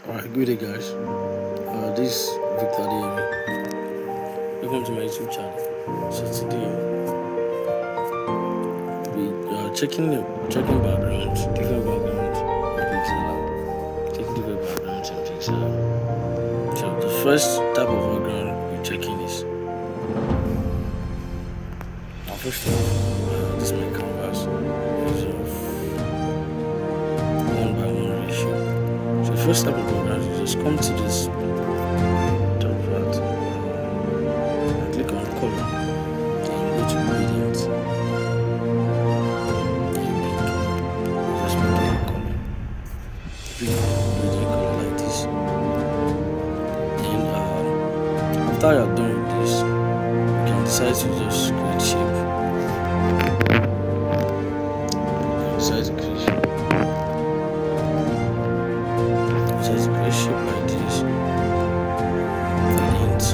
Alright, good day guys. This is Victor Adeyemi. Welcome to my YouTube channel. So today we are checking backgrounds, different backgrounds in PIXELLAB. Checking different backgrounds in PIXELLAB. So the first type of background we're checking is first of all, this is my canvas. Is of 1:1 ratio. So the first type of background is just come to this top part and click on color and go to gradient. Just make it a color. Pick gradient color like this. And after you're done with this, you can decide to just create shape. Size create shape. Size create shape like this. And this part.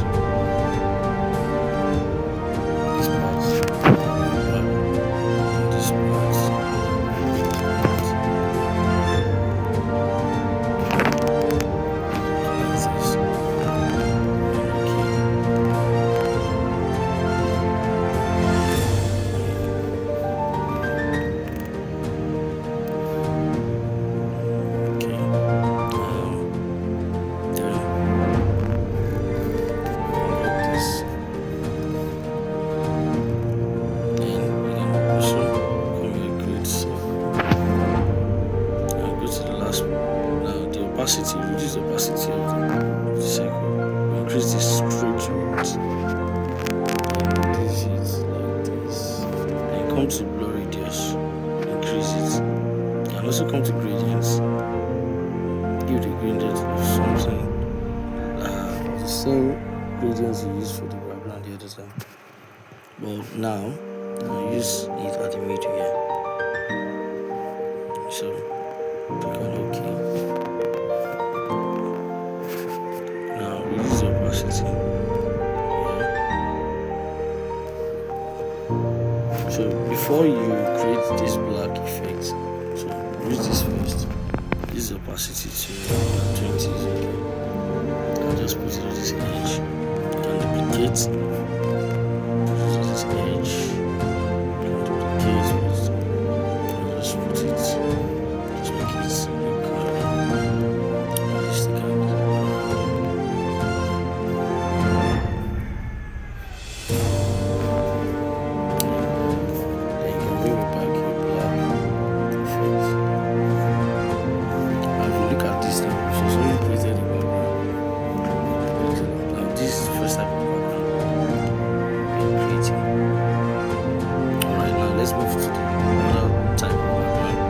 This part. Like this. Opacity, reduce the opacity of the circle, increase the stroke rate, and reduce it like this. Then come to blur radius, increase it, and also come to gradients, give the gradient of something the same gradients you used for the background the other time. But now I'll use it at the middle here. So click on OK. Reduce the opacity. So before you create this black effect, so use this first. Use the opacity to 20 is okay. And just put it on this edge. And duplicate. Put it on this edge. And duplicate it. And just put it. Just make it look realistic. Let's move to the other type of background.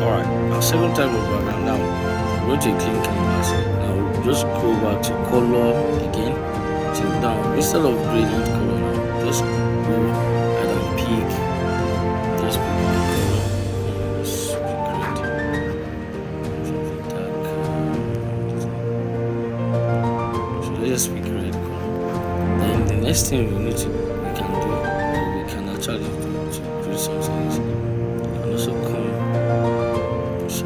Alright, our second type of background now, we're going to a clean canvas. Now we'll just go back to color again. So now instead of gradient color now, just go ahead and pick. Just pick the color. Just pick grade. Something dark. So let's just pick red color. Then the next thing we can do, or we can actually do to create something is you can also come, you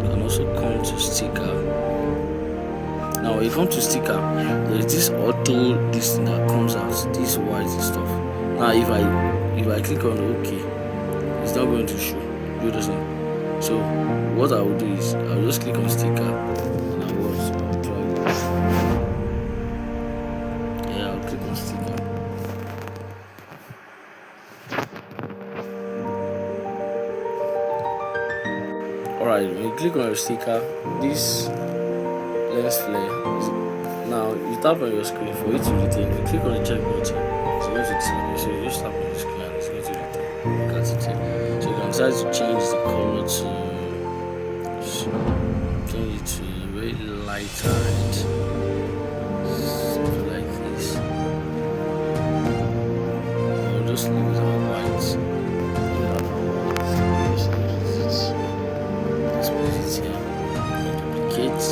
can also come to sticker. Now when you come to sticker, there is this auto this thing that comes out, this white stuff. Now if I click on OK, it's not going to show. You understand? So what I will do is I'll just click on sticker and I will try this. Click on sticker. Alright, when you click on your sticker, this lens flare is now you tap on your screen for it to retain. You click on the check button, it's going to display. So you just tap on the screen and it's going to retain. Look at it here. So you can decide to change the color to change it to very lighter red. Something like this. Just leave it on white. Just place it here. Duplicate.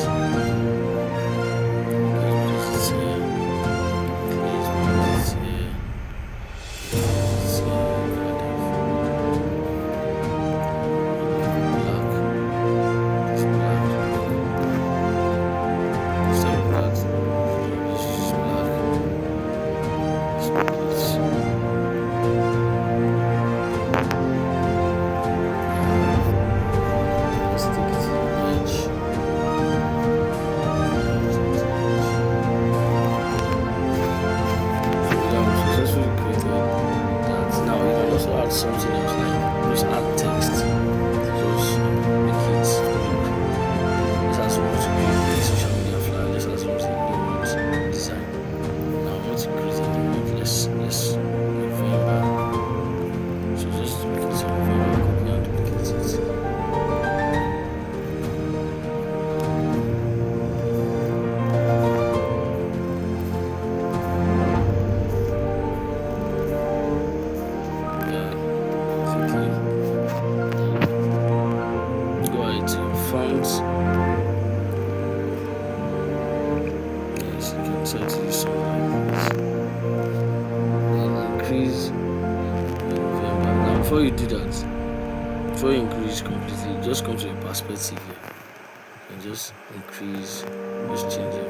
decide to use something like this. Then increase November. Now before you do that, before you increase completely, just come to your perspective here and just increase, just change it.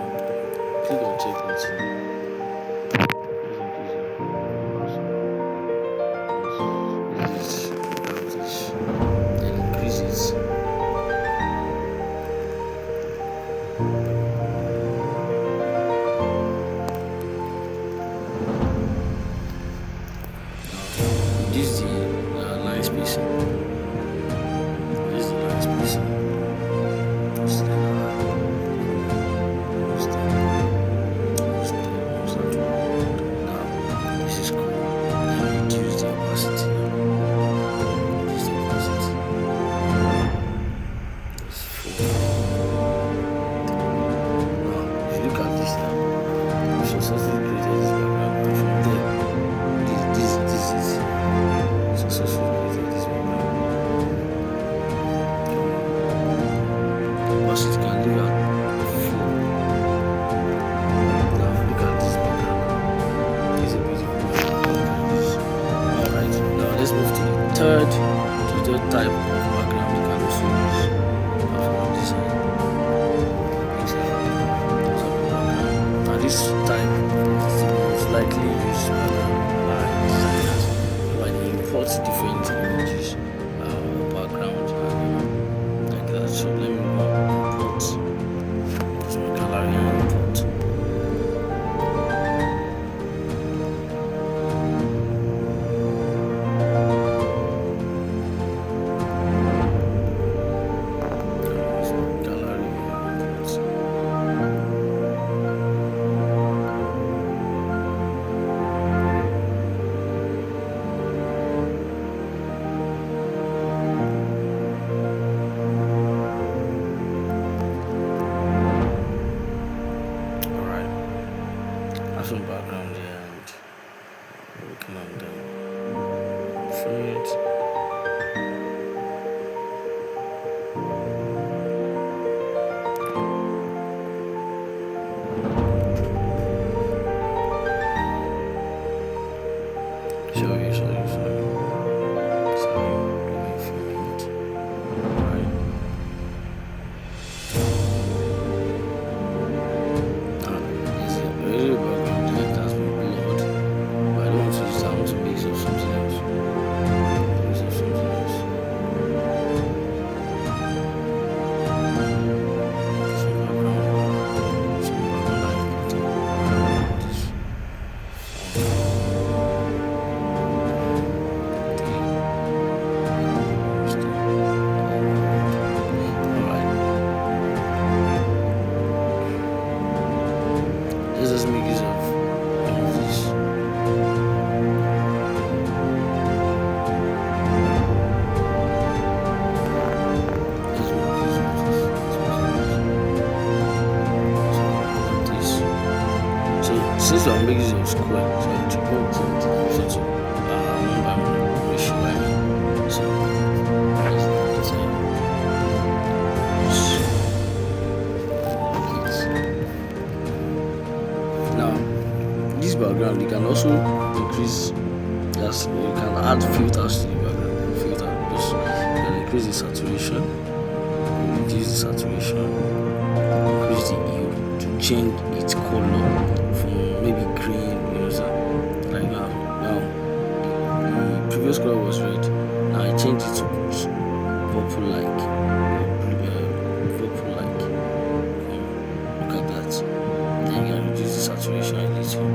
Click on check button. Then increase it. This is the line spacing. This is the line spacing. Now, this is cool. Then reduce the opacity. Reduce the opacity. It's 4. Now, if you look at this now, we successfully created this background. And from there, this is successfully created this background. Opacity can leave at 4. Now look at this background. It's a beautiful background. Alright, now let's move to the third type of background you can also use. From this side. Now this type is the most likely used background by designers when they import different images or backgrounds like that. So let me go import to my gallery and import. Some background here and working on them. Frame it. Sorry. Give me a few minutes. Alright. Is it really background here that's been blurred? But I don't want to use that. I want to mix up something else. Some background that is important. This. Let's just make use of all of this. Let's make use of this. So since we are making use of square, so to put it to one by one ratio, so let's now this background you can also increase. Yes, you can add filters to the background. Just you can increase the saturation, reduce the saturation, increase the hue to change its color from maybe green, like now. The previous color was red. Now I changed it to purple like. Look at that. Then you can reduce the saturation a little,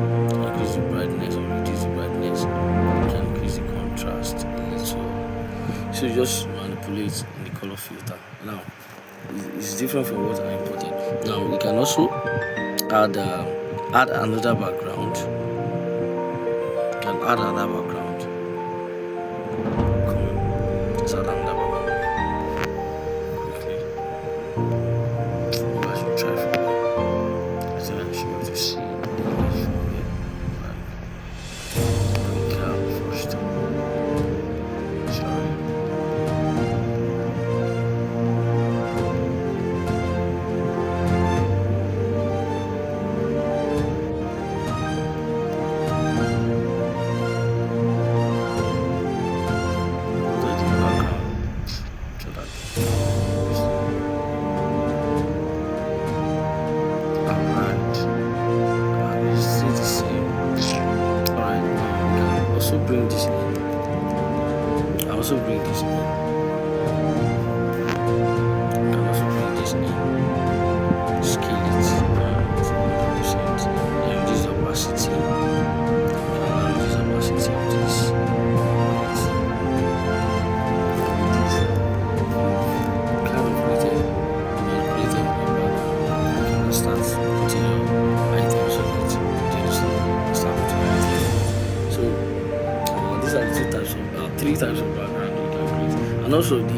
increase the brightness or reduce the brightness, you can increase the contrast a little. So you just manipulate in the color filter. Now it's different from what I imported. Now we can also add another background. You can add another background. Come on, let's add another background quickly. Maybe I should try for it. I think I should be able to see the image from here. Quick first. Sorry. also bring this in. I also bring this in. I can also bring this in. Scale it to 100%. And reduce the opacity. Reduce the opacity of this. Kind of created manipulated the background. You can start putting your items on it. Start putting your items. So these are the three types of background you can create. And also the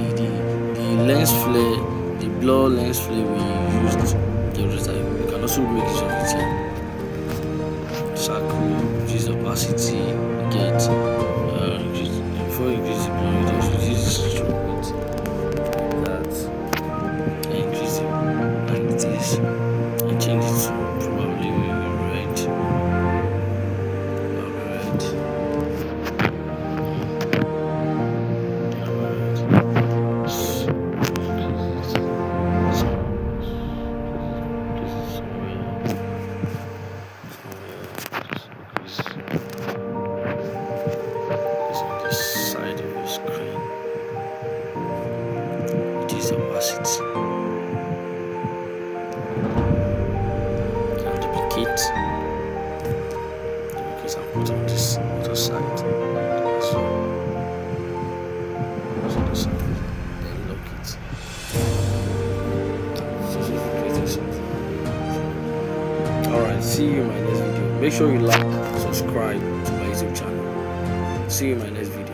lens flare, the blur lens flare we used the other time, you can also make use of it here. Circle, reduce opacity, get before you increase the blur, you just reduce the stroke width like that, and increase it like this, and change it to probably red. Opacity and duplicate and put on this other side. So then lock it. So creating something. Alright, see you in my next video. Make sure you like, subscribe to my YouTube channel. See you in my next video.